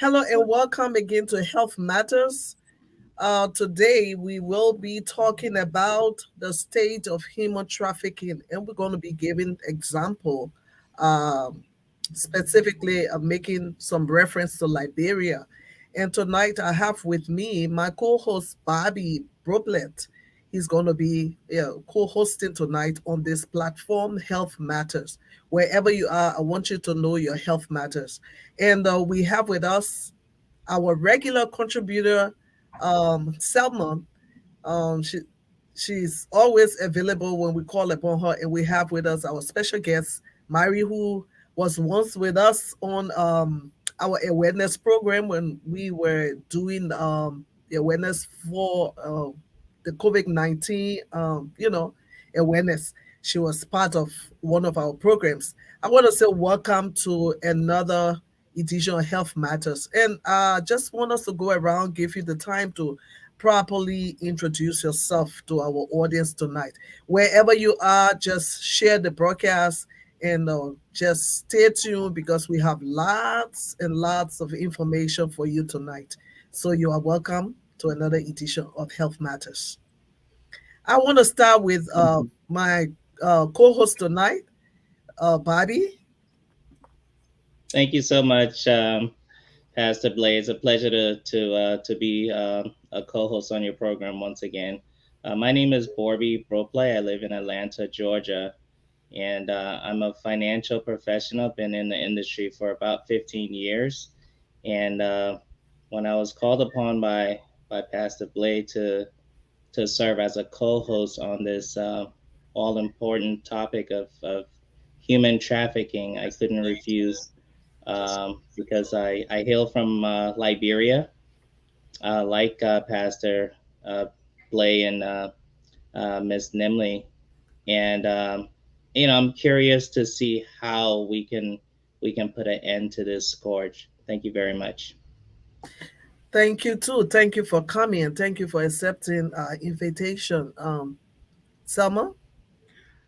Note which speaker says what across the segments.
Speaker 1: Hello and welcome again to Health Matters. Today we will be talking about the state of human trafficking, and we're going to be giving example, um, specifically making some reference to Liberia. And tonight I have with me my co-host Bobby Broblet. He's going to be co-hosting tonight on this platform, Health Matters. Wherever you are, I want you to know your health matters. And we have with us our regular contributor, Selma. Um, she she's always available when we call upon her, and we have with us our special guest, Mary, who was once with us on our awareness program when we were doing the awareness for the COVID-19, awareness. She was part of one of our programs. I want to say welcome to another edition of Health Matters, and just want us to go around, give you the time to properly introduce yourself to our audience tonight. Wherever you are, just share the broadcast and just stay tuned because we have lots and lots of information for you tonight. So you are welcome to another edition of Health Matters. I want to start with my co-host tonight, Bobby.
Speaker 2: Thank you so much, Pastor Blaze. A pleasure to be a co-host on your program once again. My name is Borby Bropley. I live in Atlanta, Georgia, and I'm a financial professional. Been in the industry for about 15 years, and when I was called upon by Pastor Blade to serve as a co-host on this all important topic of human trafficking, I couldn't refuse because I hail from Liberia, like Pastor Blay and Ms. Nimley, and I'm curious to see how we can put an end to this scourge. Thank you very much.
Speaker 1: Thank you too. Thank you for coming and thank you for accepting our invitation. Selma.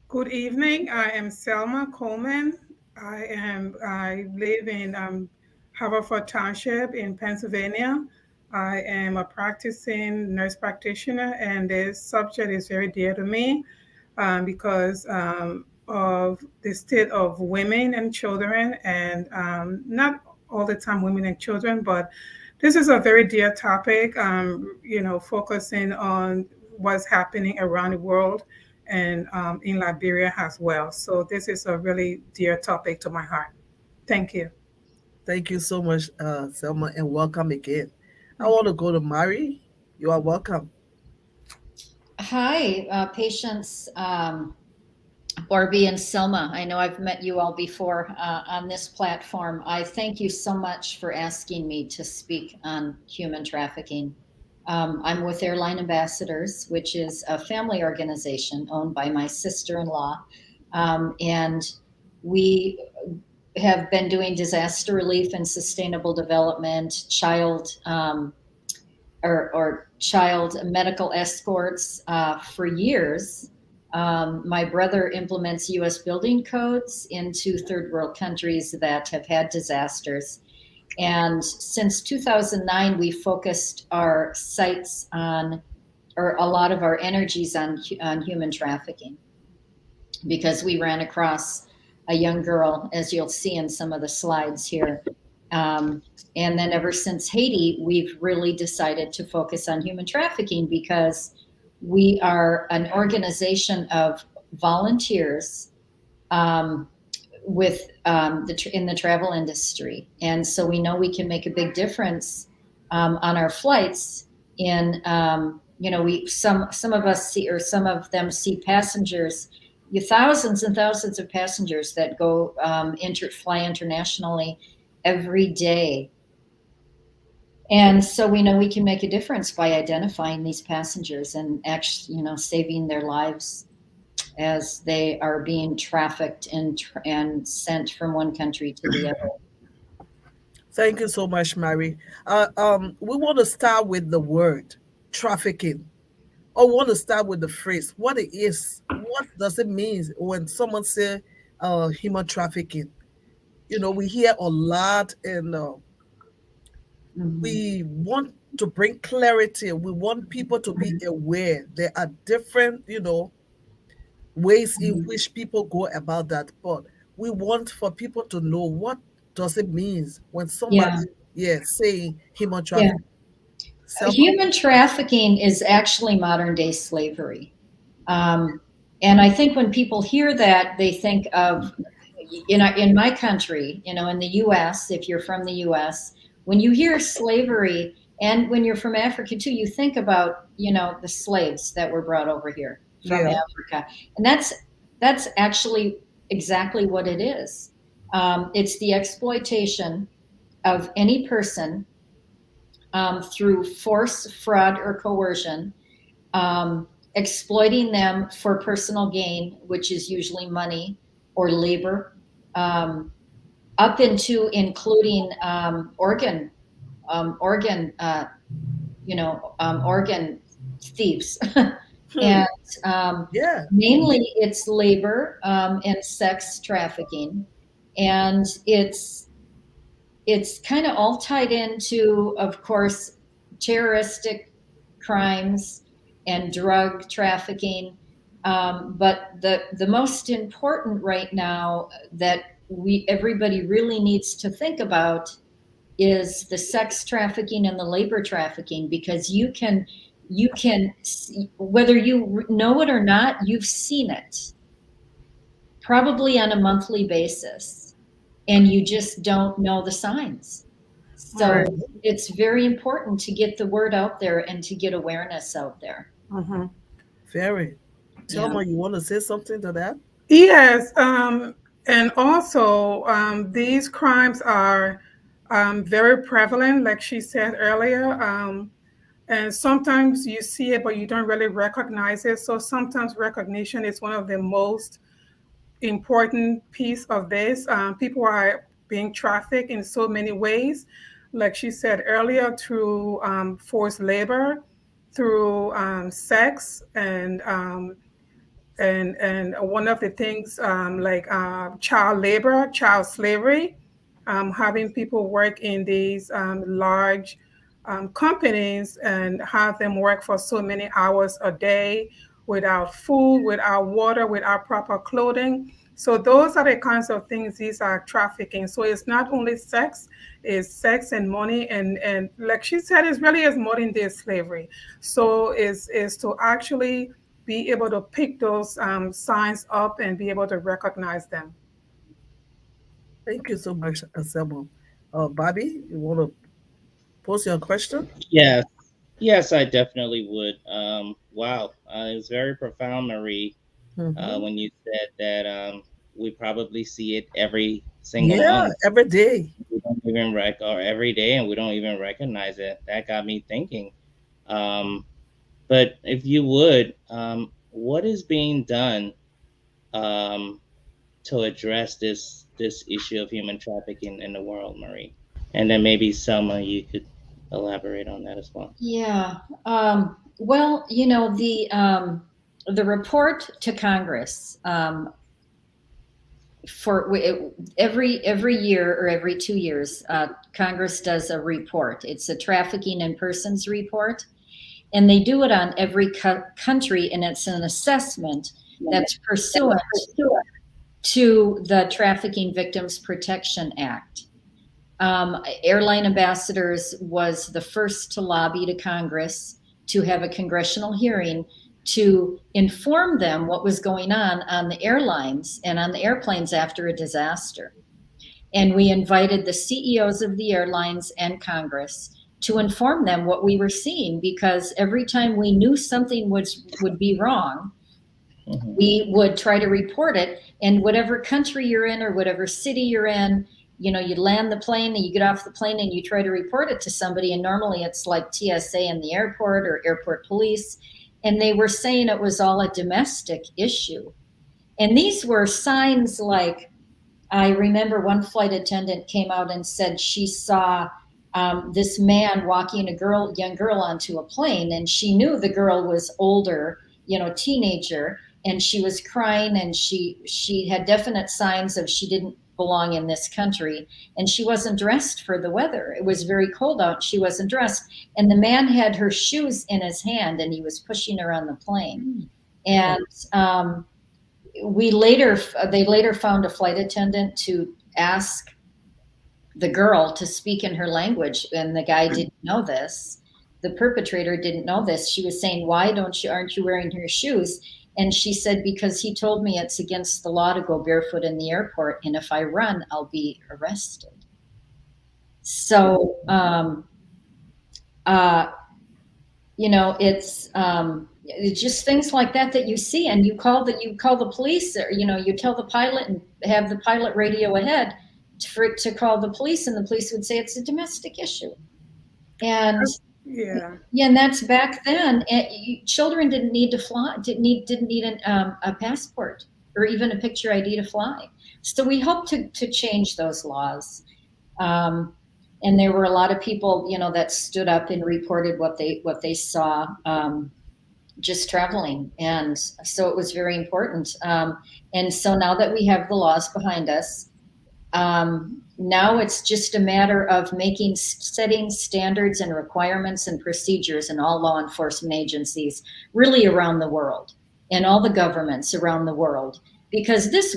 Speaker 3: Good evening. I am Selma Coleman. I live in Haverford Township in Pennsylvania. I am a practicing nurse practitioner, and this subject is very dear to me because of the state of women and children, and not all the time women and children, but this is a very dear topic. Focusing on what's happening around the world and in Liberia as well. So this is a really dear topic to my heart. Thank you.
Speaker 1: Thank you so much, Selma, and welcome again. I
Speaker 3: Thank
Speaker 1: want
Speaker 3: you.
Speaker 1: to go to Mari. You are welcome.
Speaker 4: Hi, patients Barbie and Selma. I know I've met you all before on this platform. I thank you so much for asking me to speak on human trafficking. I'm with Airline Ambassadors, which is a family organization owned by my sister-in-law. And we have been doing disaster relief and sustainable development, or child medical escorts for years. My brother implements U.S. building codes into third world countries that have had disasters. And since 2009, we focused our sights on, or a lot of our energies on human trafficking, because we ran across a young girl, as you'll see in some of the slides here. And then ever since Haiti, we've really decided to focus on human trafficking because we are an organization of volunteers with in the travel industry, and so we know we can make a big difference on our flights. In we some of us see, or some of them see passengers, thousands and thousands of passengers that go fly internationally every day. And so we know we can make a difference by identifying these passengers and actually, saving their lives as they are being trafficked and sent from one country to the other.
Speaker 1: Thank you so much, Mary. We want to start with the word trafficking. Or want to start with the phrase, what it is. What does it mean when someone say human trafficking? We hear a lot, and
Speaker 4: Mhm.
Speaker 1: We want to bring clarity. We want people to be aware. There are different, ways in
Speaker 4: Mhm.
Speaker 1: which people go about that. But we want for people to know what does it mean when
Speaker 4: Yeah,
Speaker 1: somebody, saying human
Speaker 4: yeah.
Speaker 1: trafficking. Selma?
Speaker 4: Human trafficking is actually modern day slavery. Um, and I think when people hear that, they think of, in my country, in the US, if you're from the US, when you hear slavery, and when you're from Africa too, you think about, the slaves that were brought over here from
Speaker 1: Yeah,
Speaker 4: Africa. And that's actually exactly what it is. It's the exploitation of any person through force, fraud, or coercion, exploiting them for personal gain, which is usually money or labor, um, up into including organ, organ thieves,
Speaker 1: hmm.
Speaker 4: and um,
Speaker 1: Yeah.
Speaker 4: mainly it's labor and sex trafficking, and it's kind of all tied into, of course, terroristic crimes and drug trafficking. But the most important right now that we everybody really needs to think about is the sex trafficking and the labor trafficking, because you can whether you know it or not, you've seen it probably on a monthly basis, and you just don't know the signs.
Speaker 3: Right.
Speaker 4: So it's very important to get the word out there and to get awareness out there.
Speaker 3: Mm-hmm.
Speaker 1: Very.
Speaker 4: Yeah.
Speaker 1: Selma, you want to say something to that?
Speaker 3: Yes, and also these crimes are very prevalent, like she said earlier. And sometimes you see it, but you don't really recognize it. So sometimes recognition is one of the most important piece of this. People are being trafficked in so many ways, like she said earlier, through forced labor, through sex, and one of the things like child labor, child slavery, having people work in these large companies and have them work for so many hours a day without food, without water, without proper clothing. So those are the kinds of things, these are trafficking. So it's not only sex, it's sex and money, and like she said, it really is modern day slavery. So is to actually be able to pick those signs up and be able to recognize them.
Speaker 1: Thank you so much, Selma. Bobby, you want to pose your question?
Speaker 2: Yes, yes, I definitely would. Wow, it was very profound, Marie,
Speaker 1: Mm-hmm.
Speaker 2: when you said that we probably see it every single
Speaker 1: Yeah,
Speaker 2: month.
Speaker 1: every day.
Speaker 2: We don't even or every day, and we don't even recognize it. That got me thinking. Um, but if you would, what is being done um, to address this issue of human trafficking in the world, Marie? And then maybe Selma, you could elaborate on that as well.
Speaker 4: Yeah. Well, the report to Congress for every year or every 2 years, Congress does a report. It's a trafficking in persons report, and they do it on every country, and it's an assessment that's pursuant to the Trafficking Victims Protection Act. Airline Ambassadors was the first to lobby to Congress to have a congressional hearing to inform them what was going on the airlines and on the airplanes after a disaster. And we invited the CEOs of the airlines and Congress to inform them what we were seeing, because every time we knew something would be wrong,
Speaker 2: Hmm.
Speaker 4: we would try to report it. And whatever country you're in or whatever city you're in, you land the plane and you get off the plane and you try to report it to somebody. And normally it's like TSA in the airport or airport police. And they were saying it was all a domestic issue. And these were signs like, I remember one flight attendant came out and said she saw this man walking young girl onto a plane, and she knew the girl was older, teenager, and she was crying, and she had definite signs of she didn't belong in this country. And she wasn't dressed for the weather. It was very cold out. She wasn't dressed. And the man had her shoes in his hand and he was pushing her on the plane. And they later found a flight attendant to ask the girl to speak in her language, and the guy didn't know this. The perpetrator didn't know this. She was saying, "Why aren't you wearing your shoes?" And she said, "Because he told me it's against the law to go barefoot in the airport, and if I run, I'll be arrested." So, it's just things like that you see, and you call the police, or you tell the pilot and have the pilot radio ahead to call the police, and the police would say it's a domestic issue. And and that's back then. Children didn't need to fly, didn't need a passport or even a picture ID to fly. So we hope to change those laws. And there were a lot of people, that stood up and reported what they saw just traveling. And so it was very important. And so now that we have the laws behind us, now it's just a matter of setting standards and requirements and procedures in all law enforcement agencies really around the world, and all the governments around the world, because this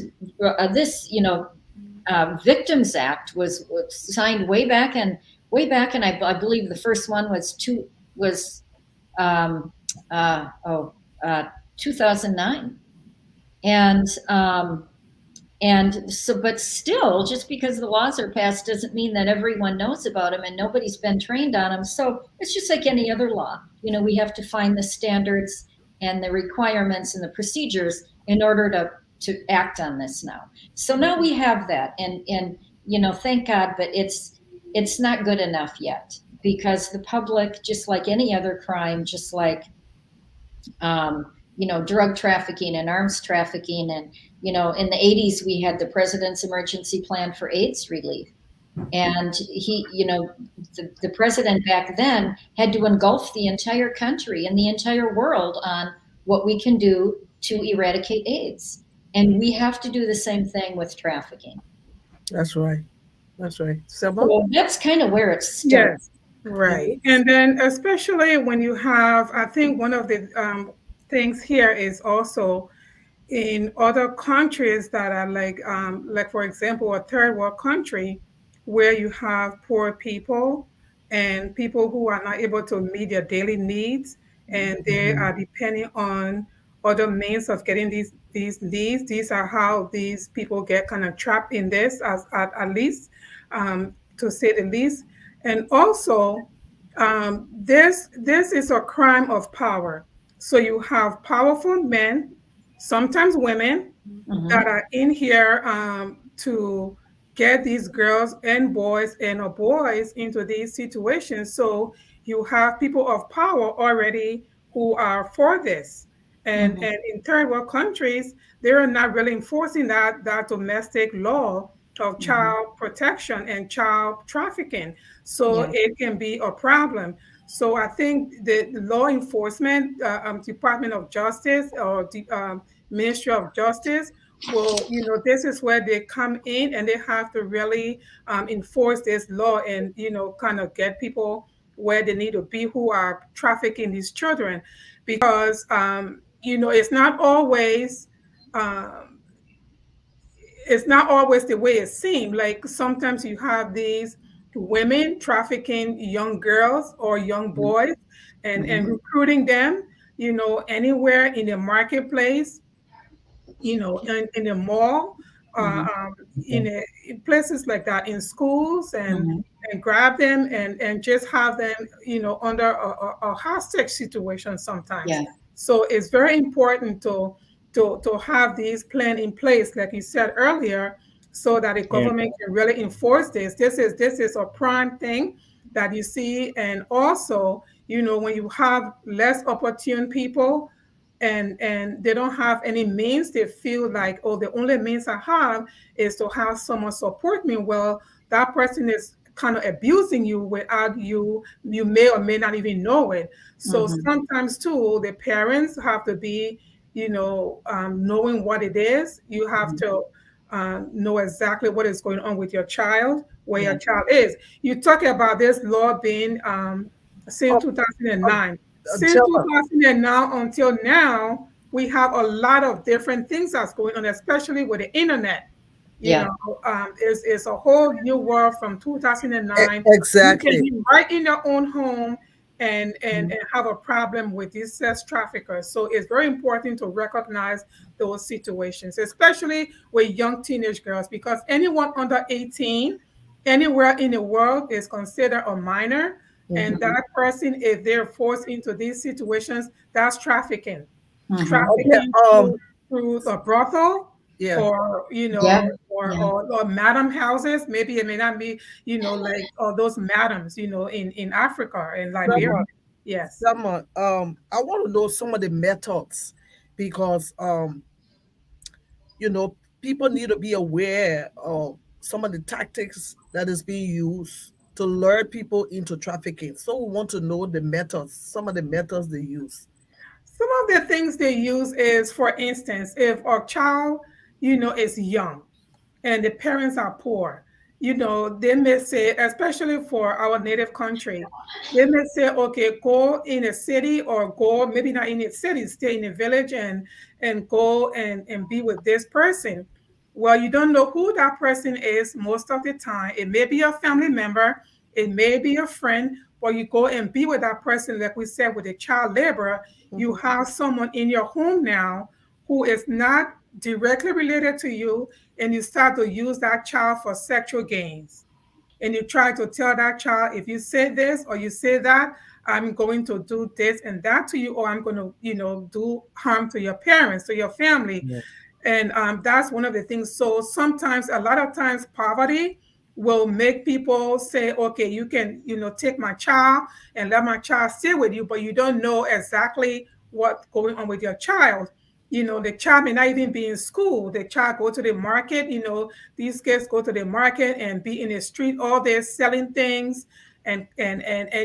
Speaker 4: Victims Act was signed way back, and I believe the first one was 2009, and so, but still, just because the laws are passed doesn't mean that everyone knows about them and nobody's been trained on them. So it's just like any other law. We have to find the standards and the requirements and the procedures in order to act on this now. So now we have that, and thank God, but it's not good enough yet, because the public, just like any other crime, just like drug trafficking and arms trafficking, and in the 80s we had the President's Emergency Plan for AIDS relief, and the president back then had to engulf the entire country and the entire world on what we can do to eradicate AIDS. And we have to do the same thing with trafficking.
Speaker 1: That's right. Selma?
Speaker 4: So that's kind of where it starts.
Speaker 3: Yes, right. And then especially when you have, I think one of the things here is also in other countries that are like for example, a third world country, where you have poor people and people who are not able to meet their daily needs, and they are depending on other means of getting these needs. These are how these people get kind of trapped in this, at least, to say the least. And also, this is a crime of power. So you have powerful men, sometimes women, that are in here to get these girls and boys into these situations. So you have people of power already who are for this. And in third world countries, they're not really enforcing that domestic law of child protection and child trafficking. So it can be a problem. So I think the law enforcement, Department of Justice, or the Ministry of Justice, will, this is where they come in, and they have to really enforce this law, and, kind of get people where they need to be who are trafficking these children. Because, it's not always the way it seems. Like sometimes you have these women trafficking young girls or young boys, and recruiting them, anywhere in the marketplace, in the mall, in places like that, in schools, and grab them, and just have them, under a hostage situation sometimes.
Speaker 4: Yeah.
Speaker 3: So it's very important to have these plans in place, like you said earlier, so that the government can really enforce this. This is a prime thing that you see. And also, when you have less opportune people, and they don't have any means, they feel like, oh, the only means I have is to have someone support me. Well, that person is kind of abusing you without you may or may not even know it. So sometimes too, the parents have to be, knowing what it is. You have to know exactly what is going on with your child, where
Speaker 4: Yeah.
Speaker 3: your child is. You talk about this law being since
Speaker 1: Oh, uh,
Speaker 3: 2009. Since
Speaker 1: Selma,
Speaker 3: 2009 until now, we have a lot of different things that's going on, especially with the internet. You
Speaker 4: Yeah.
Speaker 3: know, it's a whole new world from 2009. You can
Speaker 1: exactly.
Speaker 3: be right in your own home
Speaker 1: Mhm.
Speaker 3: and have a problem with these sex traffickers. So it's very important to recognize those situations, especially with young teenage girls, because anyone under 18 anywhere in the world is considered a minor. And
Speaker 1: Mhm.
Speaker 3: that person, if they're forced into these situations, that's trafficking.
Speaker 4: Hmm.
Speaker 1: Okay.
Speaker 3: Trafficking through the brothel,
Speaker 1: Yeah.
Speaker 3: or
Speaker 4: Yeah. Yeah.
Speaker 3: or madam houses. Maybe it may not be, like those madams, in Africa and Liberia.
Speaker 1: Selma,
Speaker 3: Yes.
Speaker 1: Selma, I want to know some of the methods because people need to be aware of some of the tactics that is being used to lure people into trafficking. So we want to know the methods, some of the methods they use.
Speaker 3: Some of the things they use is, for instance, if a child, is young and the parents are poor, they may say, especially for our native country, they may say, okay, go in a city, or go, maybe not in a city, stay in a village, and go and be with this person. Well, you don't know who that person is most of the time. It may be a family member, it may be a friend, but you go and be with that person, like we said, with a child laborer. You
Speaker 1: Mhm.
Speaker 3: have someone in your home now who is not directly related to you, and you start to use that child for sexual gains. And you try to tell that child, if you say this or you say that, I'm going to do this and that to you, or I'm going to, do harm to your parents, to your family.
Speaker 1: Yeah.
Speaker 3: And that's one of the things. So sometimes, a lot of times, poverty will make people say, okay, you can, take my child and let my child stay with you, but you don't know exactly what's going on with your child. The child may not even be in school. The child go to the market. These kids go to the market and be in the street all day selling things, and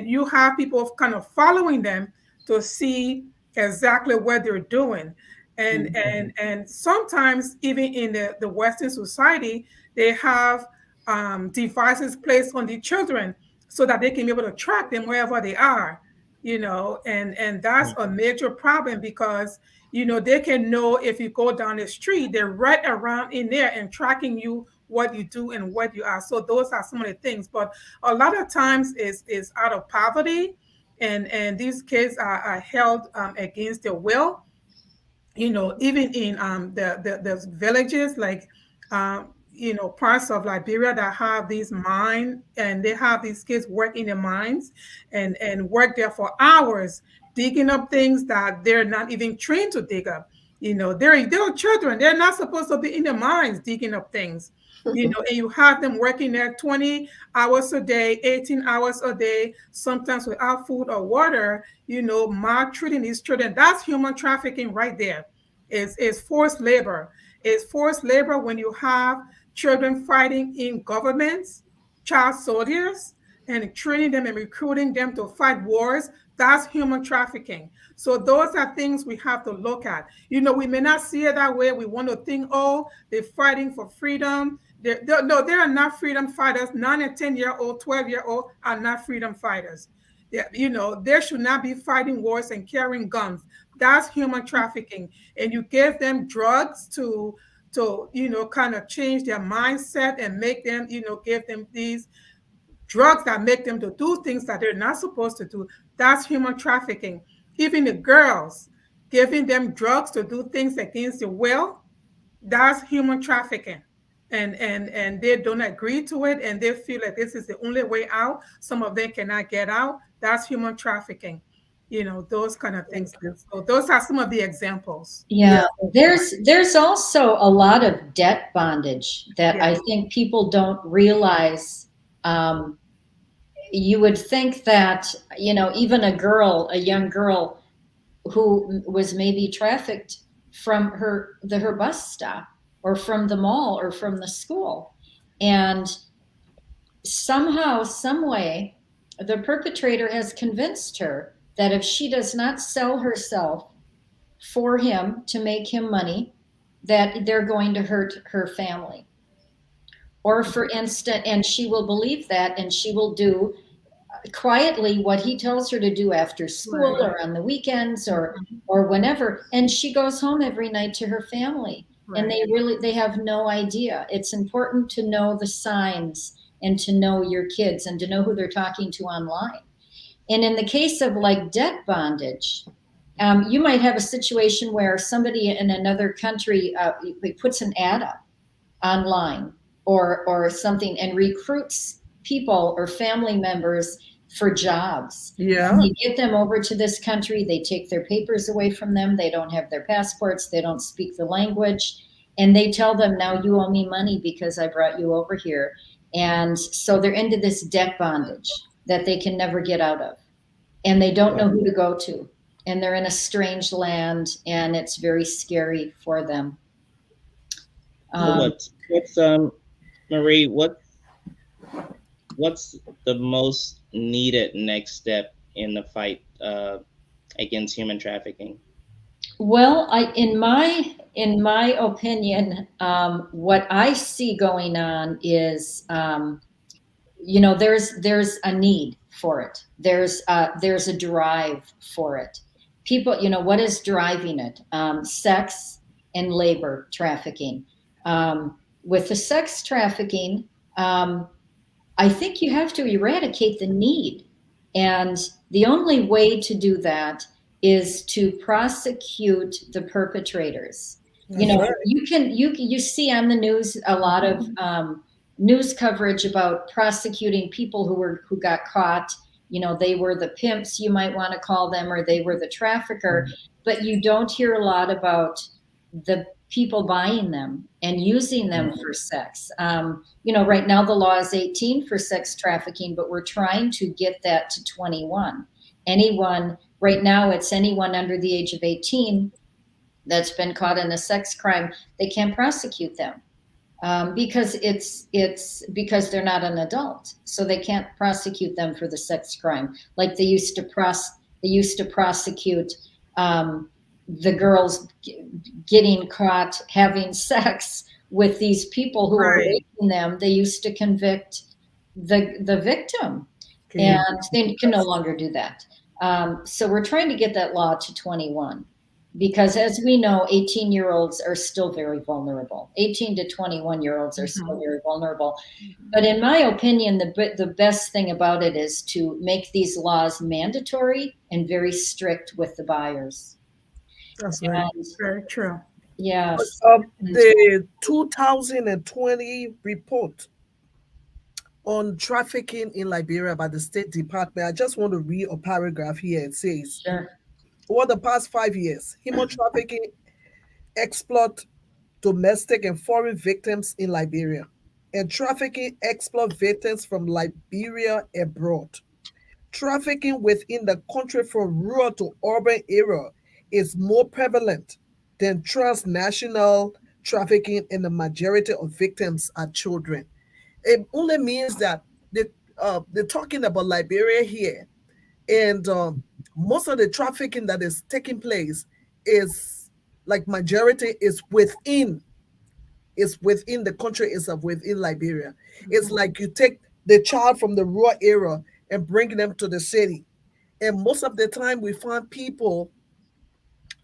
Speaker 3: you have people kind of following them to see exactly what they're doing. and
Speaker 1: Mhm.
Speaker 3: and and sometimes, even in the Western society, they have devices placed on the children so that they can be able to track them wherever they are. And that's a major problem, because they can know, if you go down the street, they're right around in there and tracking you, what you do and what you are. So those are some of the things. But a lot of times is out of poverty, and these kids are held against their will. Even in the villages, like parts of Liberia that have these mines, and they have these kids work in the mines, and work there for hours, digging up things that they're not even trained to dig up. They're children. They're not supposed to be in the mines digging up things. And you have them working there 20 hours a day, 18 hours a day, sometimes without food or water, maltreating these children. That's human trafficking right there. Is forced labor. Is forced labor when you have children fighting in governments, child soldiers, and training them and recruiting them to fight wars. That's human trafficking. So those are things we have to look at. We may not see it that way. We want to think, oh, they're fighting for freedom. No, they are not freedom fighters. 9 and 10-year-old, 12-year-old are not freedom fighters. They should not be fighting wars and carrying guns. That's human trafficking. And you give them drugs to kind of change their mindset and make them, give them these drugs that make them to do things that they're not supposed to do. That's human trafficking. Even the girls, giving them drugs to do things against their will, that's human trafficking. And they don't agree to it, and they feel like this is the only way out. Some of them cannot get out. That's human trafficking. Those kind of
Speaker 1: Thank
Speaker 3: things.
Speaker 1: you.
Speaker 3: So those are some of the examples.
Speaker 1: Yeah.
Speaker 4: Yeah, there's also a lot of debt bondage that
Speaker 3: Yeah.
Speaker 4: I think people don't realize. Um, you would think that, even a young girl who was maybe trafficked from her bus stop, or from the mall, or from the school, and somehow, some way, the perpetrator has convinced her that if she does not sell herself for him to make him money, that they're going to hurt her family. Or for instance, and she will believe that, and she will do quietly what he tells her to do after school
Speaker 3: Right.
Speaker 4: or on the weekends or whenever, and she goes home every night to her family, and
Speaker 3: Right.
Speaker 4: they have no idea. It's important to know the signs and to know your kids and to know who they're talking to online. And in the case of like debt bondage, you might have a situation where somebody in another country puts an ad up online or something and recruits people or family members for jobs. And
Speaker 1: Yeah.
Speaker 4: they get them over to this country, they take their papers away from them, they don't have their passports, they don't speak the language, and they tell them, now you owe me money because I brought you over here. And so they're into this debt bondage that they can never get out of, and they don't know who to go to, and they're in a strange land, and it's very scary for them.
Speaker 2: So
Speaker 4: um,
Speaker 2: what's Marie, what's the most needed next step in the fight against human trafficking?
Speaker 4: Well, in my opinion, what I see going on is, there's a need for it. There's a drive for it. People, what is driving it? Sex and labor trafficking. With the sex trafficking, um, I think you have to eradicate the need. And the only way to do that is to prosecute the perpetrators.
Speaker 1: That's right.
Speaker 4: You see on the news a lot of news coverage about prosecuting people who got caught. They were the pimps, you might want to call them, or they were the trafficker, but you don't hear a lot about the people buying them and using them for sex. Right now the law is 18 for sex trafficking, but we're trying to get that to 21. Right now it's anyone under the age of 18 that's been caught in a sex crime, they can't prosecute them, because because they're not an adult, so they can't prosecute them for the sex crime like they used to prosecute the girls getting caught having sex with these people who were
Speaker 3: Right.
Speaker 4: raping them. They used to convict the victim,
Speaker 1: Can
Speaker 4: and
Speaker 1: you?
Speaker 4: they can no longer do that. So we're trying to get that law to 21, because as we know, 18-year-olds are still very vulnerable. 18 to 21-year-olds are still very vulnerable. But in my opinion, the best thing about it is to make these laws mandatory and very strict with the buyers.
Speaker 1: That's right.
Speaker 4: And
Speaker 3: Very true.
Speaker 4: yes,
Speaker 1: The 2020 report on trafficking in Liberia by the State Department, I just want to read a paragraph here. It says,
Speaker 4: sure.
Speaker 1: over the past 5 years, human trafficking exploit domestic and foreign victims in Liberia, and trafficking exploit victims from Liberia abroad. Trafficking within the country from rural to urban area is more prevalent than transnational trafficking, and the majority of victims are children. It only means that they're talking about Liberia here, and most of the trafficking that is taking place is like majority is within the country itself, within Liberia. It's like you take the child from the rural area and bring them to the city, and most of the time we find people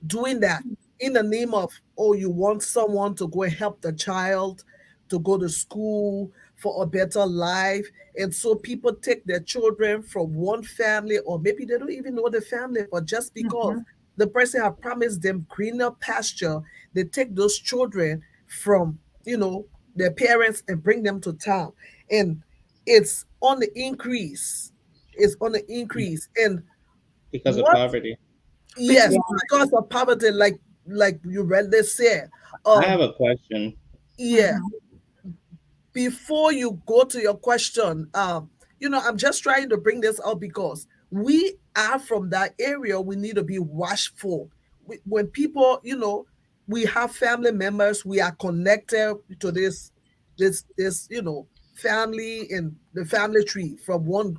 Speaker 1: doing that in the name of, oh, you want someone to go and help the child to go to school for a better life. And so people take their children from one family, or maybe they don't even know the family, but just because
Speaker 3: Mhm.
Speaker 1: the person have promised them greener pasture, they take those children from, their parents and bring them to town. And it's on the increase. It's on the increase. And
Speaker 2: Because of
Speaker 1: what
Speaker 2: poverty.
Speaker 1: Yes,
Speaker 3: Yeah.
Speaker 1: because of poverty, like you read this here.
Speaker 2: I have
Speaker 1: Um,
Speaker 2: a question.
Speaker 1: yeah.
Speaker 3: Mhm.
Speaker 1: Before you go to your question, I'm just trying to bring this up because we are from that area. We need to be watchful. When people, we have family members, we are connected to this family and the family tree from one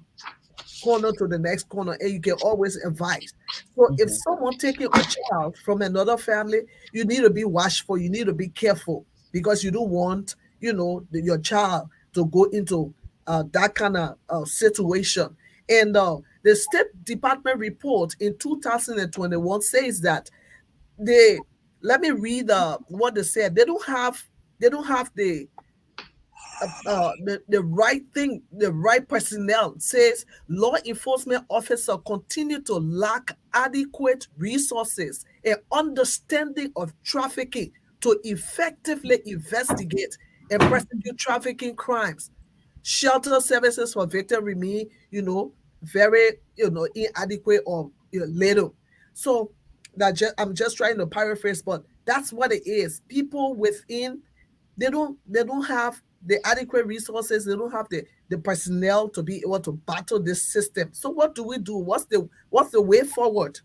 Speaker 1: corner to the next corner, and you can always advise. So if
Speaker 2: Mhm.
Speaker 1: someone taking a child from another family, you need to be watchful, you need to be careful, because you don't want, your child to go into that kind of situation. And the State Department report in 2021 says that they, let me read what they said. They don't have the right thing, the right personnel. Says law enforcement officers continue to lack adequate resources and understanding of trafficking to effectively investigate and prosecute trafficking crimes. Shelter services for victims remain, very, inadequate or little. So I'm just trying to paraphrase, but that's what it is. People within, they don't have the adequate resources, they don't have the personnel to be able to battle this system. So what do we do? What's the way forward?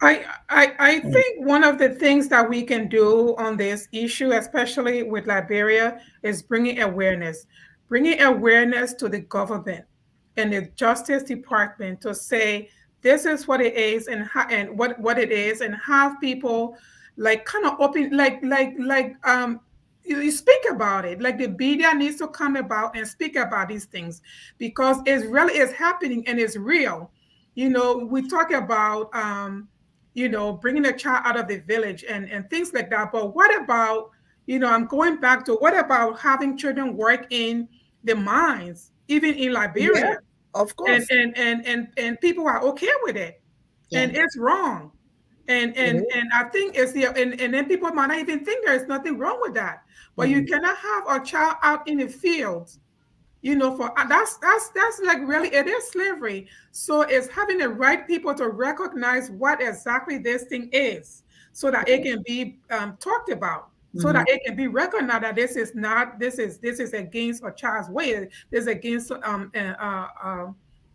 Speaker 3: I
Speaker 2: Mm.
Speaker 3: think one of the things that we can do on this issue, especially with Liberia, is bringing awareness to the government and the Justice Department to say this is what it is, and how, and what it is, and have people like kind of open, you speak about it. Like the media needs to come about and speak about these things, because it's really is happening and it's real. We talk about bringing a child out of the village and things like that. But what about, I'm going back to, what about having children work in the mines, even in
Speaker 1: Yeah,
Speaker 3: Liberia?
Speaker 1: of
Speaker 3: And
Speaker 1: course.
Speaker 3: and people are okay with it,
Speaker 4: Yeah.
Speaker 3: and it's wrong. And
Speaker 1: It
Speaker 3: and
Speaker 1: is.
Speaker 3: and I think it's the and then people might not even think there's nothing wrong with that. But you
Speaker 4: Mhm.
Speaker 3: cannot have a child out in the fields, for that's like, really, it is slavery. So it's having the right people to recognize what exactly this thing is, so that it can be talked about, so that
Speaker 4: Mhm.
Speaker 3: it can be recognized that this is not, this is against a child's way, this is against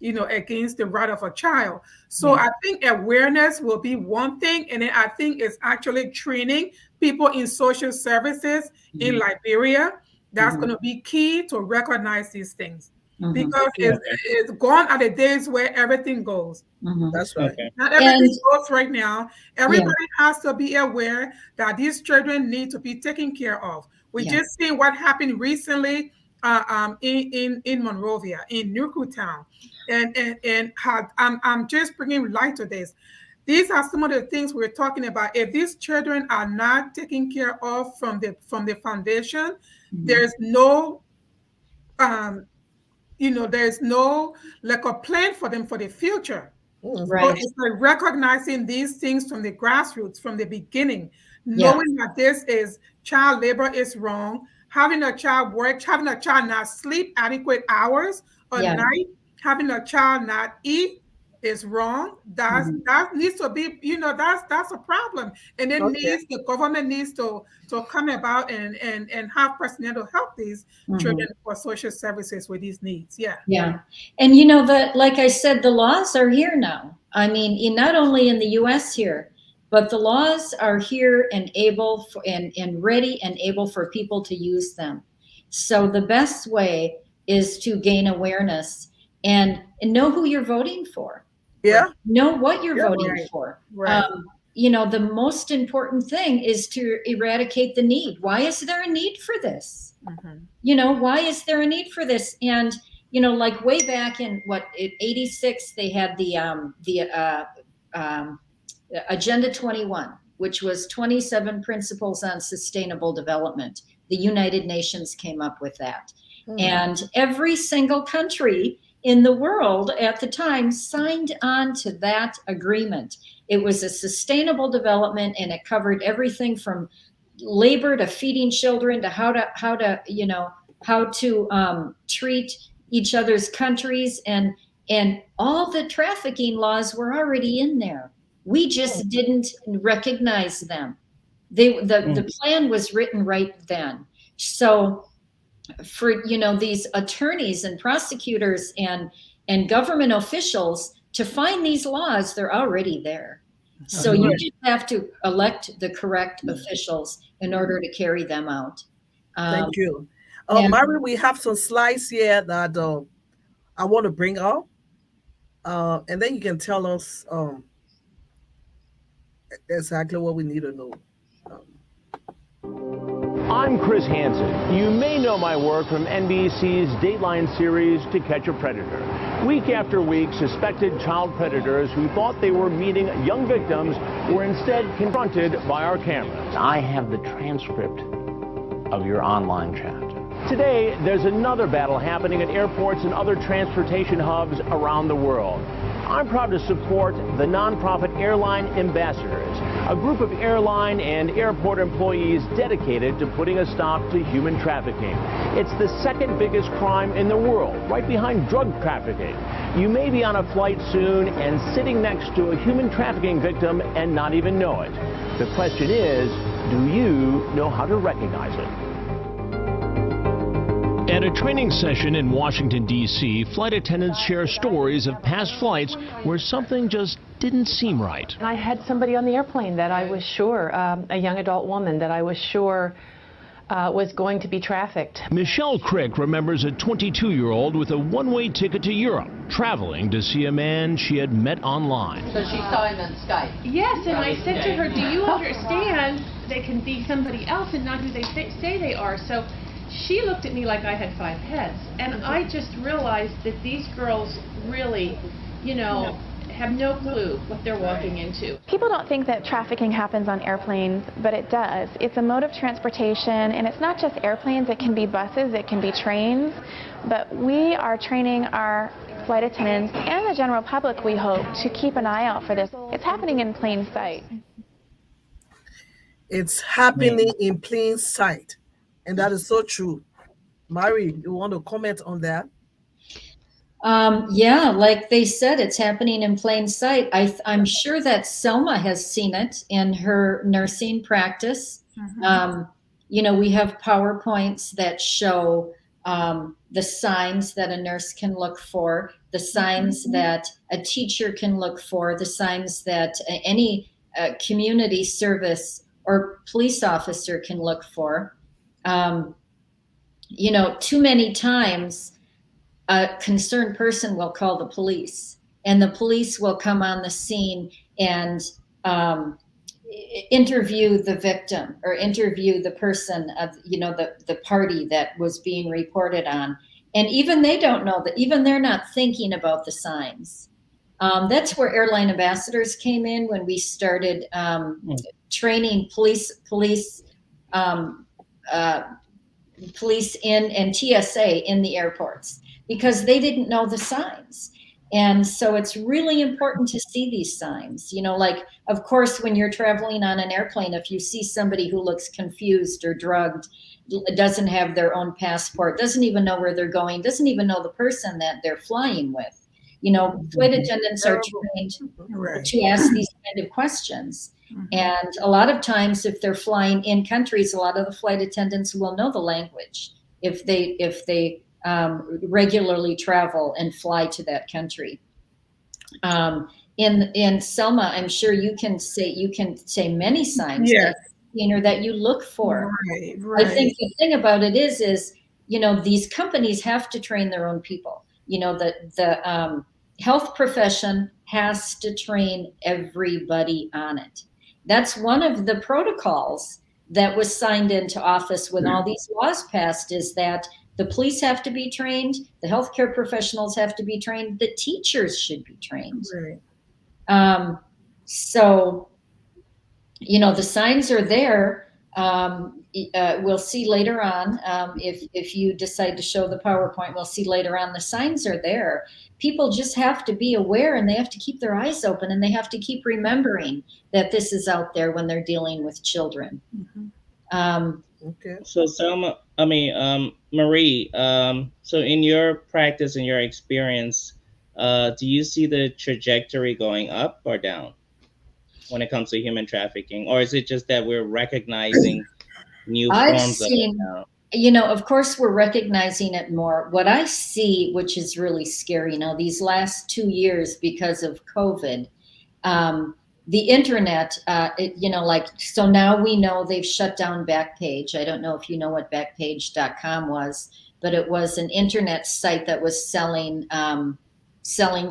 Speaker 3: against the right of a child. So
Speaker 4: Yeah.
Speaker 3: I think awareness will be one thing, and then I think it's actually training people in social services in
Speaker 4: Mhm.
Speaker 3: Liberia. That's
Speaker 4: Mhm.
Speaker 3: going to be key to recognize these things,
Speaker 4: Mhm.
Speaker 3: because
Speaker 1: Yeah,
Speaker 3: it's gone are the days where everything goes.
Speaker 4: Mhm.
Speaker 1: that's right.
Speaker 2: Okay.
Speaker 3: Not
Speaker 4: And
Speaker 3: everything goes right now.
Speaker 4: yeah,
Speaker 3: Everybody has to be aware that these children need to be taken care of. We
Speaker 4: yeah,
Speaker 3: just seen what happened recently in Monrovia, in Nuku Town, and I'm just bringing light to this. These are some of the things we're talking about. If these children are not taken care of from the foundation,
Speaker 4: mhm.
Speaker 3: there's no um, there's no, like, a plan for them for the future. So
Speaker 1: Hmm.
Speaker 4: Right.
Speaker 3: it's like recognizing these things from the grassroots, from the beginning,
Speaker 4: Yeah.
Speaker 3: knowing that this is child labor is wrong. Having a child work, having a child not sleep adequate hours a
Speaker 4: Yeah.
Speaker 3: night, having a child not eat is wrong.
Speaker 4: Mhm.
Speaker 3: That needs to be, that's a problem. And it
Speaker 1: Okay.
Speaker 3: needs, the government needs to come about and have personnel to help these children
Speaker 4: Mhm.
Speaker 3: for social services with these needs. Yeah.
Speaker 4: Yeah. And that, like I said, the laws are here now. I mean, not only in the US here, but the laws are here and able for, and ready and able for people to use them. So the best way is to gain awareness and know who you're voting for.
Speaker 3: Right.
Speaker 1: Yeah.
Speaker 4: Know what you're
Speaker 1: Yeah.
Speaker 4: voting
Speaker 3: Right.
Speaker 4: for.
Speaker 3: Right.
Speaker 4: The most important thing is to eradicate the need. Why is there a need for this?
Speaker 3: Mhm.
Speaker 4: Why is there a need for this? And like way back in what, 86, they had um, Agenda 21, which was 27 principles on sustainable development. The United Nations came up with that.
Speaker 1: Hmm.
Speaker 4: And every single country in the world at the time signed on to that agreement. It was a sustainable development, and it covered everything from labor to feeding children to how to treat each other's countries, and all the trafficking laws were already in there. We
Speaker 1: Hmm.
Speaker 4: just didn't recognize them. The
Speaker 2: Mm.
Speaker 4: plan was written right then. So for these attorneys and prosecutors and government officials to find these laws, they're already there. So
Speaker 2: Mhm.
Speaker 4: you
Speaker 1: Right.
Speaker 4: just have to elect the correct officials in order to carry them out. um,
Speaker 1: Thank you.
Speaker 4: and
Speaker 1: Mary, we have some slides here that I want to bring up, and then you can tell us exactly what we need to know. Um,
Speaker 5: I'm Chris Hansen. You may know my work from NBC's Dateline series To Catch a Predator. Week after week, suspected child predators who thought they were meeting young victims were instead confronted by our cameras. I have the transcript of your online chat. Today, there's another battle happening at airports and other transportation hubs around the world. I'm proud to support the nonprofit Airline Ambassadors, a group of airline and airport employees dedicated to putting a stop to human trafficking. It's the second biggest crime in the world, right behind drug trafficking. You may be on a flight soon and sitting next to a human trafficking victim and not even know it. The question is, do you know how to recognize it? At a training session in Washington, D.C., flight attendants share stories of past flights where something just didn't seem right.
Speaker 6: I had somebody on the airplane that I was sure, a young adult woman that I was sure was going to be trafficked.
Speaker 5: Michelle Crick remembers a 22-year-old with a one-way ticket to Europe, traveling to see a man she had met online.
Speaker 7: So she saw him on Skype?
Speaker 8: Yes, and I said to her, do you understand they can be somebody else and not who they say they are? So she looked at me like I had 5 heads, and I just realized that these girls really, have no clue what they're walking into.
Speaker 9: People don't think that trafficking happens on airplanes, but it does. It's a mode of transportation, and it's not just airplanes. It can be buses, it can be trains, but we are training our flight attendants and the general public, we hope, to keep an eye out for this. It's happening in plain sight.
Speaker 1: It's happening in plain sight. And that is so true. Mari, you want to comment on that?
Speaker 4: Yeah, like they said, it's happening in plain sight. I'm sure that Selma has seen it in her nursing practice. Mm-hmm. We have PowerPoints that show the signs that a nurse can look for, the signs mm-hmm. that a teacher can look for, the signs that any community service or police officer can look for. Too many times a concerned person will call the police, and the police will come on the scene and interview the victim or interview the person of, the party that was being reported on. And even they don't know that, even they're not thinking about the signs. That's where Airline Ambassadors came in when we started training police in and TSA in the airports, because they didn't know the signs. And so it's really important to see these signs, like, of course, when you're traveling on an airplane, if you see somebody who looks confused or drugged, doesn't have their own passport, doesn't even know where they're going, doesn't even know the person that they're flying with, flight attendants are trained to ask these kind of questions. Mm-hmm. And a lot of times, if they're flying in countries, a lot of the flight attendants will know the language if they regularly travel and fly to that country. In Selma, I'm sure you can say many signs that you look for. Right. I think the thing about it is these companies have to train their own people. The health profession has to train everybody on it. That's one of the protocols that was signed into office when all these laws passed, is that the police have to be trained, the healthcare professionals have to be trained, the teachers should be trained. Right. So, the signs are there. We'll see later on, if you decide to show the PowerPoint, we'll see later on, the signs are there. People just have to be aware, and they have to keep their eyes open, and they have to keep remembering that this is out there when they're dealing with children. Mm-hmm.
Speaker 1: Okay.
Speaker 2: So Selma, Marie, so in your practice, in your experience, do you see the trajectory going up or down when it comes to human trafficking? Or is it just that we're recognizing new forms of it now?
Speaker 4: Of course, we're recognizing it more. What I see, which is really scary, these last 2 years because of COVID, the internet, like, so now we know they've shut down Backpage. I don't know if you know what Backpage.com was, but it was an internet site that was selling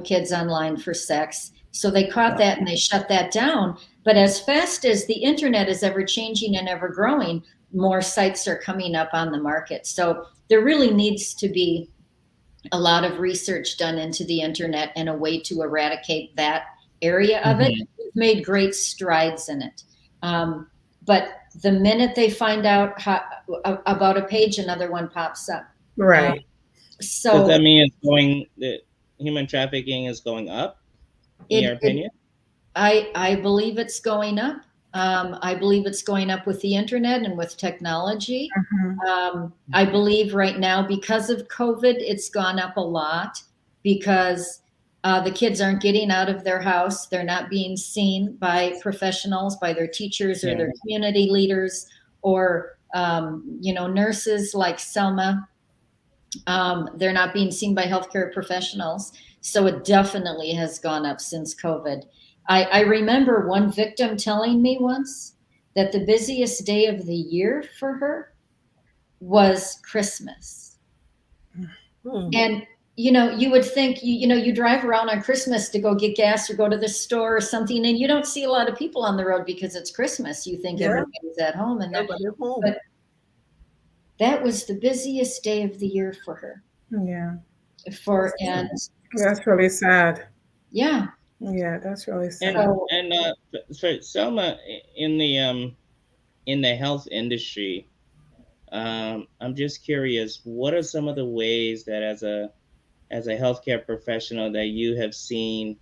Speaker 4: kids online for sex. So they caught that and they shut that down. But as fast as the internet is ever changing and ever growing, more sites are coming up on the market. So there really needs to be a lot of research done into the internet and a way to eradicate that area of it. We've made great strides in it. But the minute they find out about a page, another one pops up.
Speaker 3: Right.
Speaker 4: So
Speaker 2: does that mean the human trafficking is going up, in your opinion?
Speaker 4: I believe it's going up. I believe it's going up with the internet and with technology. I believe right now, because of COVID, it's gone up a lot because the kids aren't getting out of their house. They're not being seen by professionals, by their teachers or their community leaders or, nurses like Selma. They're not being seen by healthcare professionals. So it definitely has gone up since COVID. I remember one victim telling me once that the busiest day of the year for her was Christmas. And, you would think, you drive around on Christmas to go get gas or go to the store or something, and you don't see a lot of people on the road because it's Christmas. You think everybody's at home. But that was the busiest day of the year for her.
Speaker 3: Yeah.
Speaker 4: And
Speaker 3: that's really sad.
Speaker 4: Yeah.
Speaker 3: Yeah, that's really sad.
Speaker 2: And for Selma, in the health industry, I'm just curious, what are some of the ways that as a healthcare professional that you have seen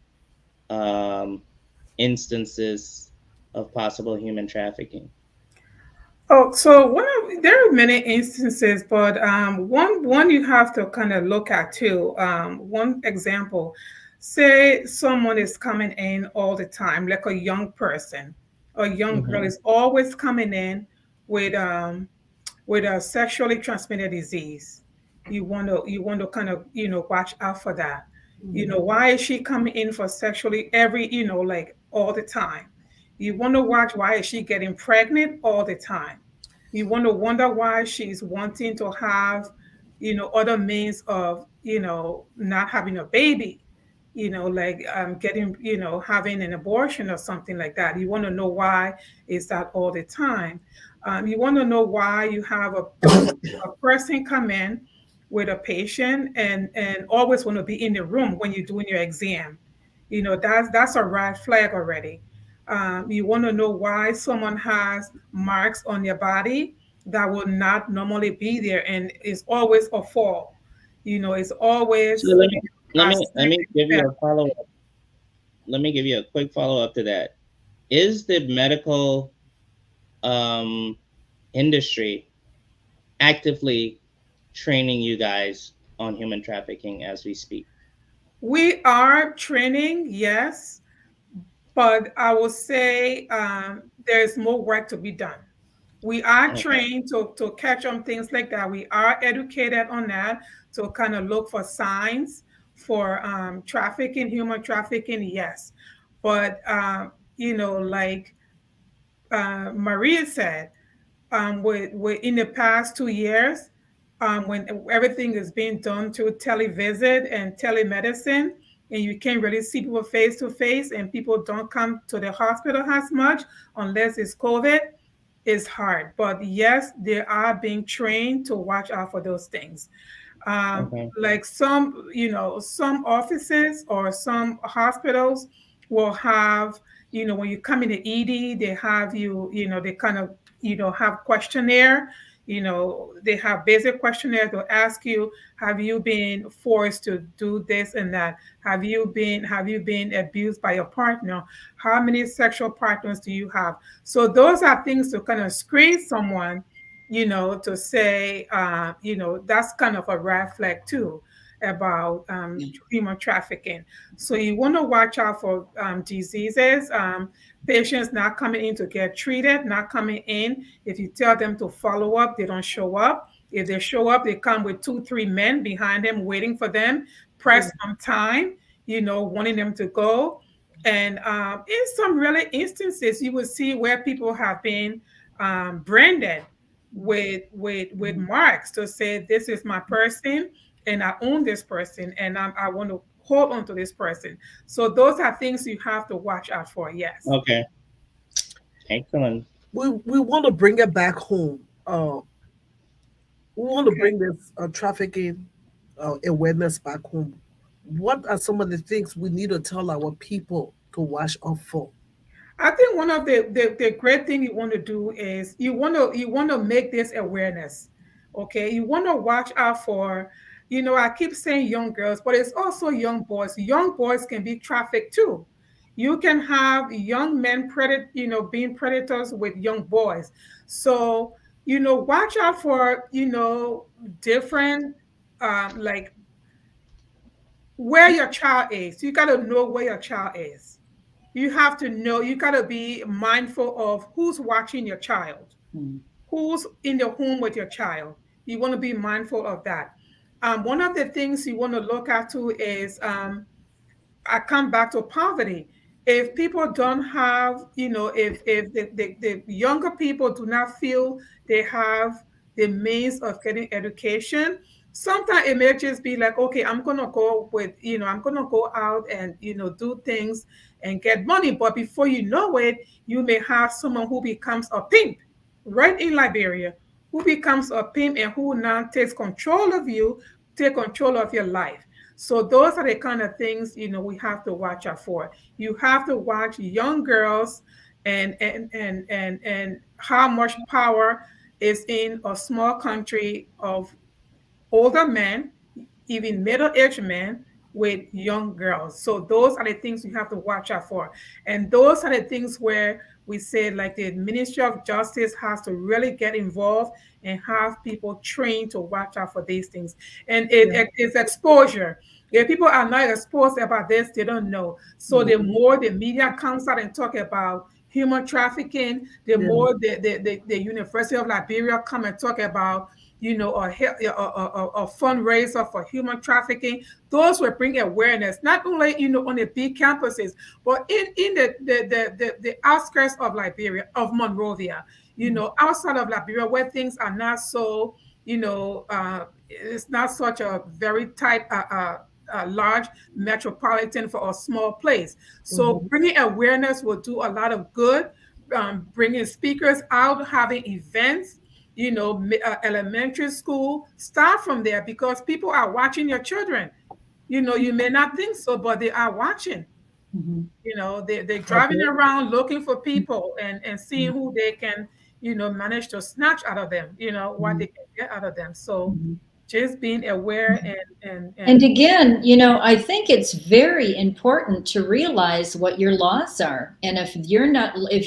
Speaker 2: instances of possible human trafficking?
Speaker 3: Oh, so there are many instances, but one you have to kind of look at too. One example, say someone is coming in all the time, like a young person, a young girl is always coming in with a sexually transmitted disease. You want to kind of watch out for that. Why is she coming in for sexually like all the time? You want to watch, why is she getting pregnant all the time? You want to wonder why she's wanting to have, other means of, not having a baby, like getting, having an abortion or something like that. You want to know why is that all the time. You want to know why you have a person come in with a patient and always want to be in the room when you're doing your exam. That's a red flag already. You want to know why someone has marks on their body that will not normally be there and is always a fall. It's always.
Speaker 2: So let me give you a follow up. Let me give you a quick follow up to that. Is the medical industry actively training you guys on human trafficking as we speak?
Speaker 3: We are training, yes, but I will say there's more work to be done. We are trained to catch on things like that. We are educated on that to kind of look for signs for trafficking, human trafficking, yes. But, like Maria said, with in the past 2 years, when everything is being done through televisit and telemedicine, and you can't really see people face to face, and people don't come to the hospital as much unless it's COVID, it's hard. But yes, they are being trained to watch out for those things. Like some offices or some hospitals will have, when you come in the ED, they have they kind of, have questionnaire. They have basic questionnaire to ask you, have you been forced to do this and that? Have you been abused by your partner? How many sexual partners do you have? So those are things to kind of screen someone, to say, that's kind of a red flag too about human trafficking. So you want to watch out for diseases, patients not coming in to get treated, not coming in. If you tell them to follow up, they don't show up. If they show up, they come with 2, 3 men behind them waiting for them, pressed on time, wanting them to go. And in some really instances, you will see where people have been branded with marks to say this is my person and I own this person and I want to hold on to this person. So those are things you have to watch out for. Yes.
Speaker 2: Okay. Excellent.
Speaker 1: We want to bring it back home. We want to
Speaker 3: Okay.
Speaker 1: bring this trafficking awareness back home. What are some of the things we need to tell our people to watch out for?
Speaker 3: I think one of the great thing you want to do is you want to make this awareness. Okay. You want to watch out for, I keep saying young girls, but it's also young boys. Young boys can be trafficked too. You can have young men being predators with young boys. So, watch out for, different like where your child is. You got to know where your child is. You have to know, you got to be mindful of who's watching your child,
Speaker 4: Mm.
Speaker 3: who's in the home with your child. You want to be mindful of that. One of the things you want to look at too is I come back to poverty. If people don't have, if the younger people do not feel they have the means of getting education, sometimes it may just be like, okay, I'm gonna go out and do things and get money. But before you know it, you may have someone who becomes a pimp right in Liberia, who becomes a pimp and who now takes control of you, take control of your life. So those are the kind of things we have to watch out for. You have to watch young girls and how much power is in a small country of older men, even middle-aged men with young girls. So those are the things you have to watch out for. And those are the things where we say like the Ministry of Justice has to really get involved and have people trained to watch out for these things. And
Speaker 1: Yeah.
Speaker 3: it's exposure. If people are not exposed about this, they don't know. So the more the media comes out and talk about human trafficking, the
Speaker 1: Yeah.
Speaker 3: more the University of Liberia come and talk about a fundraiser for human trafficking. Those will bring awareness, not only on the big campuses, but in the outskirts of Liberia, of Monrovia, outside of Liberia, where things are not so, it's not such a very tight, large metropolitan for a small place. So
Speaker 1: Mhm.
Speaker 3: bringing awareness will do a lot of good. Bringing speakers out, having events, elementary school, start from there because people are watching your children. You may not think so, but they are watching.
Speaker 4: Mhm.
Speaker 3: They're driving
Speaker 1: Okay.
Speaker 3: around looking for people and seeing who they can, manage to snatch out of them, what they
Speaker 4: Mhm.
Speaker 3: can get out of them. So
Speaker 4: Mhm.
Speaker 3: just being aware and
Speaker 4: And again, I think it's very important to realize what your laws are. And if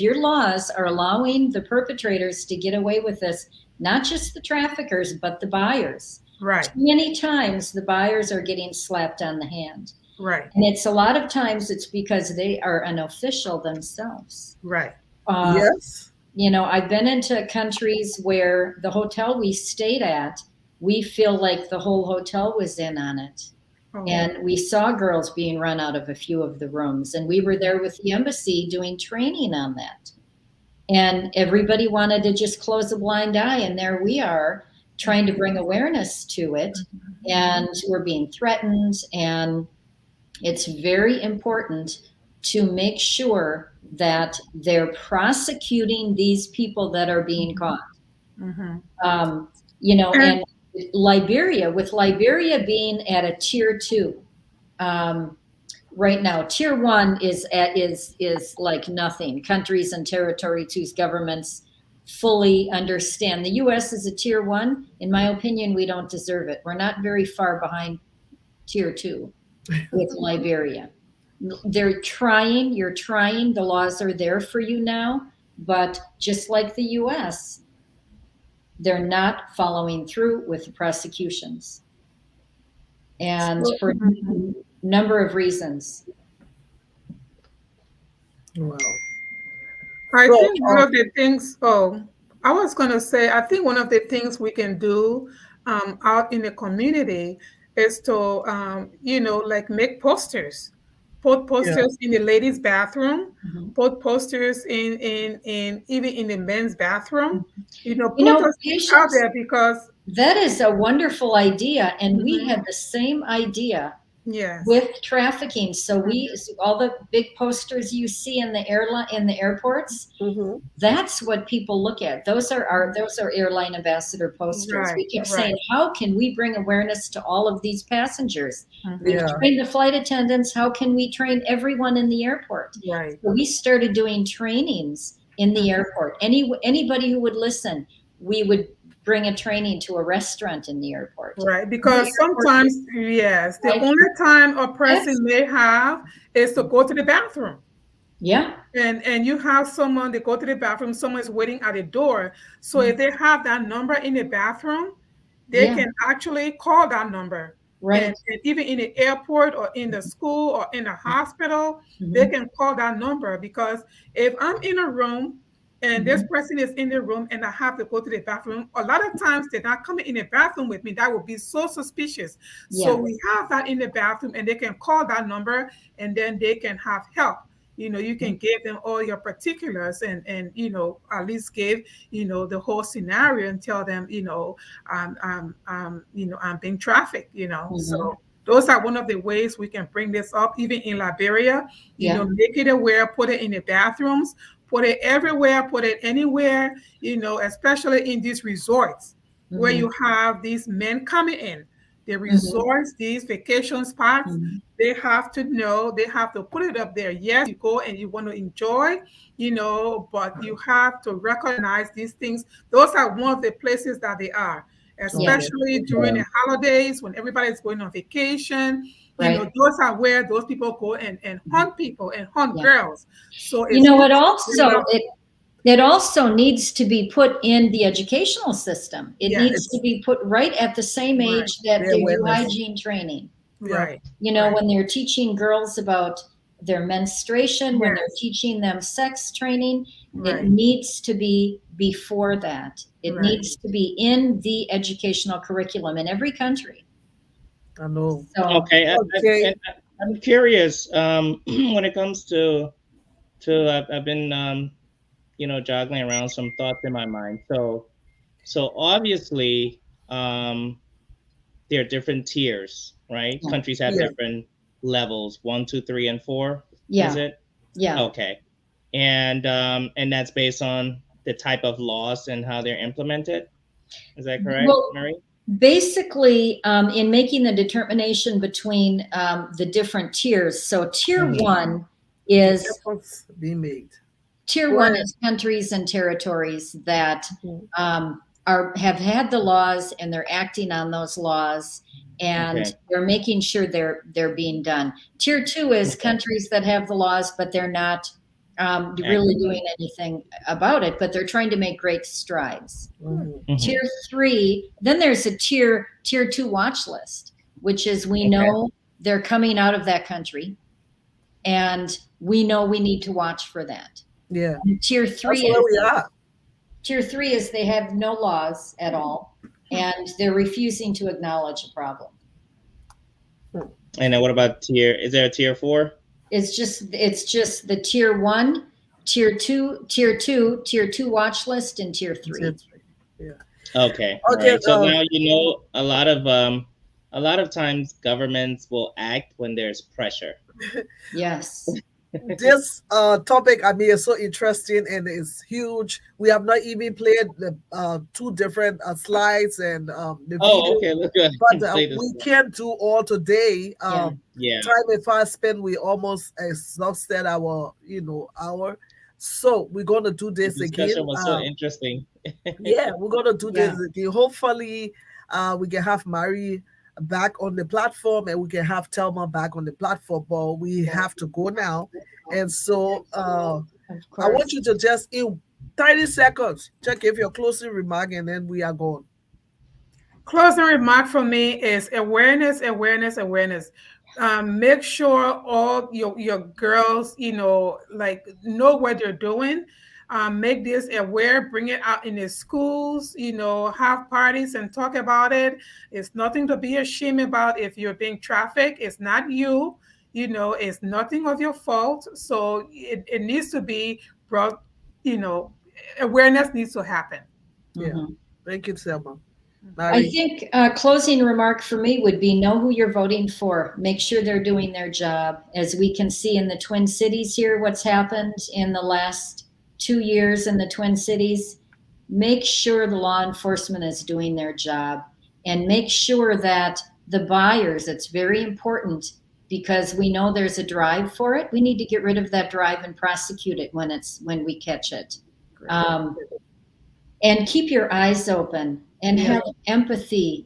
Speaker 4: your laws are allowing the perpetrators to get away with this, not just the traffickers, but the buyers,
Speaker 3: right,
Speaker 4: too many times the buyers are getting slapped on the hand.
Speaker 3: right,
Speaker 4: And it's a lot of times it's because they are an official themselves.
Speaker 3: right.
Speaker 4: Uh,
Speaker 1: Yes.
Speaker 4: I've been into countries where the hotel we stayed at, we feel like the whole hotel was in on it.
Speaker 3: Oh,
Speaker 4: And we saw girls being run out of a few of the rooms. And we were there with the embassy doing training on that. And everybody wanted to just close a blind eye. And there we are trying to bring awareness to it. And we're being threatened. And it's very important to make sure that they're prosecuting these people that are being caught.
Speaker 3: hmm
Speaker 4: Um,
Speaker 3: and
Speaker 4: and Liberia, with Liberia being at a tier 2, um, right now, tier 1 is like nothing. Countries and territories whose governments fully understand. The U.S. is a tier 1. In my opinion, we don't deserve it. We're not very far behind tier 2 with Liberia. You're trying, the laws are there for you now, but just like the US, they're not following through with the prosecutions. And
Speaker 1: So,
Speaker 4: for a number of reasons.
Speaker 1: wow.
Speaker 3: I
Speaker 1: So,
Speaker 3: think one of the things, I was going to say, I think one of the things we can do out in the community is to, like make posters put
Speaker 1: Yeah.
Speaker 3: posters in the ladies' bathroom,
Speaker 4: Mhm.
Speaker 3: put posters in even in the men's bathroom.
Speaker 4: You
Speaker 3: Put
Speaker 4: know,
Speaker 3: those things out
Speaker 4: patients,
Speaker 3: there because
Speaker 4: that is a wonderful idea. And we
Speaker 3: mhm,
Speaker 4: had the same idea
Speaker 3: yes,
Speaker 4: with trafficking. So we, all the big posters you see in the airline, in the airports,
Speaker 1: Mm-hmm.
Speaker 4: that's what people look at. Those are airline ambassador posters.
Speaker 3: right,
Speaker 4: We kept
Speaker 3: right,
Speaker 4: saying, how can we bring awareness to all of these passengers? We've
Speaker 1: Yeah.
Speaker 4: trained the flight attendants. How can we train everyone in the airport?
Speaker 3: right,
Speaker 4: So we started doing trainings in the airport. Anybody who would listen, we would bring a training to a restaurant in the airport.
Speaker 3: right.
Speaker 4: The
Speaker 3: Because
Speaker 4: airport,
Speaker 3: sometimes, yes, the
Speaker 4: right?
Speaker 3: only time a person
Speaker 4: Yes.
Speaker 3: may have is to go to the bathroom.
Speaker 4: Yeah.
Speaker 3: And you have someone, they go to the bathroom, someone's waiting at the door. So if they have that number in the bathroom, they
Speaker 4: Yeah.
Speaker 3: can actually call that number.
Speaker 4: Right.
Speaker 3: And even in the airport or in the school or in the hospital, they
Speaker 4: Mhm.
Speaker 3: can call that number. Because if I'm in a room and this
Speaker 4: Mhm.
Speaker 3: person is in the room and I have to go to the bathroom, a lot of times they're not coming in the bathroom with me. That would be so suspicious. So
Speaker 4: Yeah.
Speaker 3: we have that in the bathroom and they can call that number and then they can have help. You can give them all your particulars and at least give the whole scenario and tell them I'm being trafficked.
Speaker 4: Mhm.
Speaker 3: So those are one of the ways we can bring this up, even in Liberia.
Speaker 4: Yeah.
Speaker 3: Make it aware, put it in the bathrooms, put it everywhere, put it anywhere. Especially in these resorts where
Speaker 4: Mhm.
Speaker 3: you have these men coming in. The
Speaker 4: Mhm.
Speaker 3: resorts, these vacation spots,
Speaker 4: Mhm.
Speaker 3: they have to know, they have to put it up there. Yes, you go and you want to enjoy, but you have to recognize these things. Those are one of the places that they are,
Speaker 4: Yeah.
Speaker 1: Okay.
Speaker 3: especially during the holidays when everybody's going on vacation.
Speaker 4: Right.
Speaker 3: Those are where those people go and hunt people and hunt
Speaker 4: Yeah.
Speaker 3: girls. So
Speaker 4: You
Speaker 3: it's
Speaker 4: know,
Speaker 3: good
Speaker 4: it
Speaker 3: to bring
Speaker 4: also
Speaker 3: it up.
Speaker 4: it also needs to be put in the educational system. It
Speaker 3: Yes,
Speaker 4: needs to be put right at the same
Speaker 3: right,
Speaker 4: age that
Speaker 1: The
Speaker 4: they do
Speaker 1: awareness.
Speaker 4: hygiene training.
Speaker 1: Yeah.
Speaker 3: right,
Speaker 4: You know,
Speaker 3: right.
Speaker 4: when they're teaching girls about their menstruation, when they're
Speaker 3: Yes,
Speaker 4: teaching them sex training, it
Speaker 3: right,
Speaker 4: needs to be before that. It
Speaker 3: right.
Speaker 4: needs to be in the educational curriculum in every country.
Speaker 1: I know.
Speaker 4: So,
Speaker 2: Okay,
Speaker 1: Okay.
Speaker 2: I'm curious. When it comes to I've been joggling around some thoughts in my mind. So obviously, there are different tiers, right?
Speaker 4: yeah,
Speaker 2: Countries have
Speaker 1: Yeah.
Speaker 2: different levels, one, two, three, and four. Is
Speaker 4: yeah,
Speaker 2: it?
Speaker 4: yeah.
Speaker 2: Okay. And that's based on the type of laws and how they're implemented. Is that correct,
Speaker 4: Well,
Speaker 2: Marie?
Speaker 4: basically, in making the determination between the different tiers, so
Speaker 2: Mm-hmm.
Speaker 1: The
Speaker 4: is
Speaker 1: efforts being made.
Speaker 4: tier
Speaker 1: Go
Speaker 4: one
Speaker 1: ahead.
Speaker 4: is countries and territories that
Speaker 1: Mhm.
Speaker 4: have had the laws and they're acting on those laws and
Speaker 2: Okay.
Speaker 4: they're making sure they're being done. Tier two is
Speaker 2: Okay.
Speaker 4: countries that have the laws but they're not really
Speaker 2: Acting on
Speaker 4: doing anything about it, but they're trying to make great strides.
Speaker 1: Mhm.
Speaker 2: it.
Speaker 4: Tier three, then there's a tier two watch list, which is we
Speaker 2: Okay.
Speaker 4: know they're coming out of that country and we know we need to watch for that.
Speaker 1: Yeah.
Speaker 4: And
Speaker 1: That's where we are.
Speaker 4: tier three is they have no laws at all and they're refusing to acknowledge a problem.
Speaker 2: And then what about tier? Is there a tier four?
Speaker 4: It's just the tier one, tier two watch list, and tier three.
Speaker 1: Yeah.
Speaker 2: Okay. All
Speaker 1: Okay.
Speaker 2: right. So now a lot of times governments will act when there's pressure.
Speaker 4: Yes.
Speaker 1: This topic, I mean, is so interesting and it's huge. We have not even played the two different slides and the
Speaker 2: Oh,
Speaker 1: video,
Speaker 2: okay. Let's go ahead
Speaker 1: but
Speaker 2: and play this
Speaker 1: we
Speaker 2: one.
Speaker 1: can't do all today.
Speaker 4: Yeah.
Speaker 2: Yeah.
Speaker 1: Time if I spend, we almost exhausted our hour. So we're gonna do
Speaker 2: The
Speaker 1: this again.
Speaker 2: discussion was so interesting.
Speaker 1: Yeah, we're gonna do
Speaker 4: Yeah.
Speaker 1: this again. Hopefully, we can have Mary back on the platform and we can have Telma back on the platform. But we have to go now, and so
Speaker 4: Of
Speaker 1: I want
Speaker 4: course.
Speaker 1: you to just in 30 seconds just give your closing remark, and then we are gone.
Speaker 3: Closing remark for me is awareness, awareness, awareness. Make sure all your girls, like know what they're doing. Make this aware, bring it out in the schools, have parties and talk about it. It's nothing to be ashamed about if you're being trafficked. It's not you. it's nothing of your fault. So it needs to be brought, you know, awareness needs to happen.
Speaker 1: Yeah.
Speaker 4: Mhm.
Speaker 1: Thank you, Selma.
Speaker 4: I
Speaker 1: Mary.
Speaker 4: think closing remark for me would be know who you're voting for. Make sure they're doing their job. As we can see in the Twin Cities here, what's happened in the last 2 years in the Twin Cities, make sure the law enforcement is doing their job and make sure that the buyers, it's very important because we know there's a drive for it. We need to get rid of that drive and prosecute it when we catch it. And keep your eyes open and
Speaker 1: Yeah.
Speaker 4: have empathy,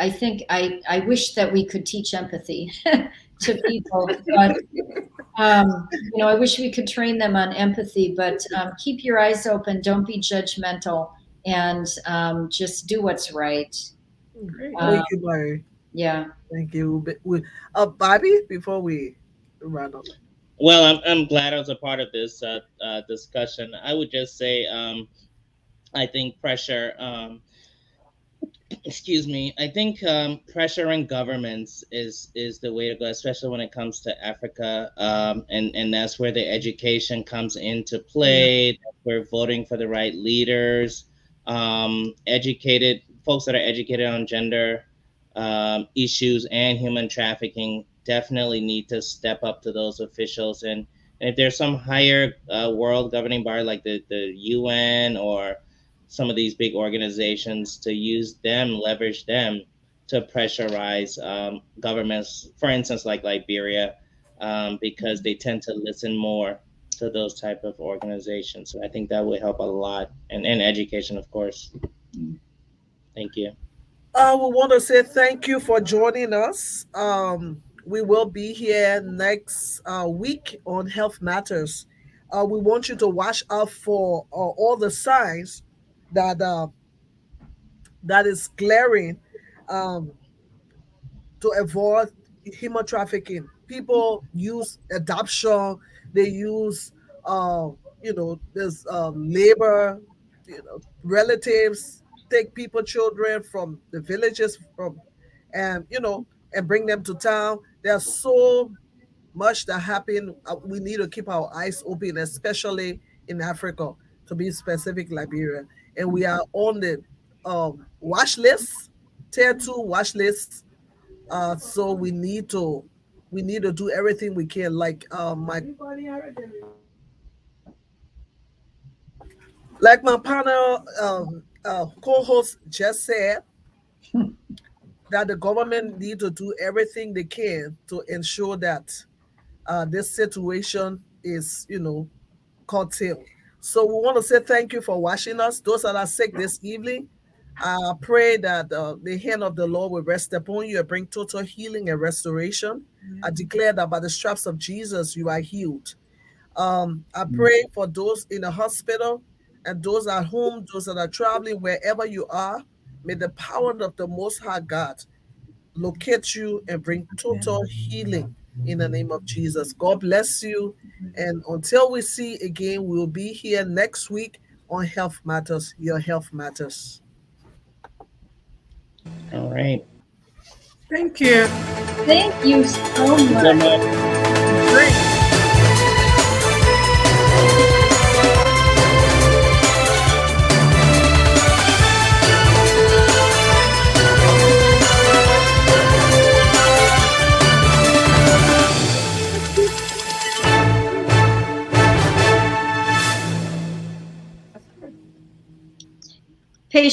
Speaker 4: I think I wish that we could teach empathy to people, but I wish we could train them on empathy, but keep your eyes open, don't be judgmental, and just do what's right.
Speaker 3: Great.
Speaker 4: uh,
Speaker 1: Thank you, Mary.
Speaker 4: yeah.
Speaker 1: Thank you. Bobby, before we run up.
Speaker 2: Well, I'm glad I was a part of this discussion. I would just say I think pressure. Excuse me. I think pressuring governments is the way to go, especially when it comes to Africa, and that's where the education comes into
Speaker 1: Yeah.
Speaker 2: play. That's where voting for the right leaders, educated folks that are educated on gender issues and human trafficking definitely need to step up to those officials. And if there's some higher world governing body like the UN or some of these big organizations, to use them, leverage them to pressurize governments, for instance, like Liberia, because they tend to listen more to those type of organizations. So I think that would help a lot, and education, of course. Thank you.
Speaker 1: We want to say thank you for joining us. We will be here next week on Health Matters. We want you to watch out for all the signs that that is glaring, um, to avoid human trafficking. People use adoption. They use, uh, there's labor. Relatives take people, children from the villages, and and bring them to town. There's so much that happen. We need to keep our eyes open, especially in Africa, to be specific, Liberia, and we are on the watch list, tier 2 watch list. So we need to do everything we can. Like my panel co-host just said, that the government need to do everything they can to ensure that this situation is, curtailed. So we want to say thank you for watching us. Those that are sick this evening, I pray that the hand of the Lord will rest upon you and bring total healing and restoration. I declare that by the stripes of Jesus, you are healed. I pray for those in the hospital and those at home, those that are traveling, wherever you are. May the power of the Most High God locate you and bring total healing in the name of Jesus. God bless you. And until we see again, we'll be here next week on Health Matters, Your Health Matters.
Speaker 2: All right.
Speaker 3: Thank you.
Speaker 4: Thank you so
Speaker 2: Thank you so
Speaker 4: much.
Speaker 2: much.
Speaker 3: Great.
Speaker 4: Patient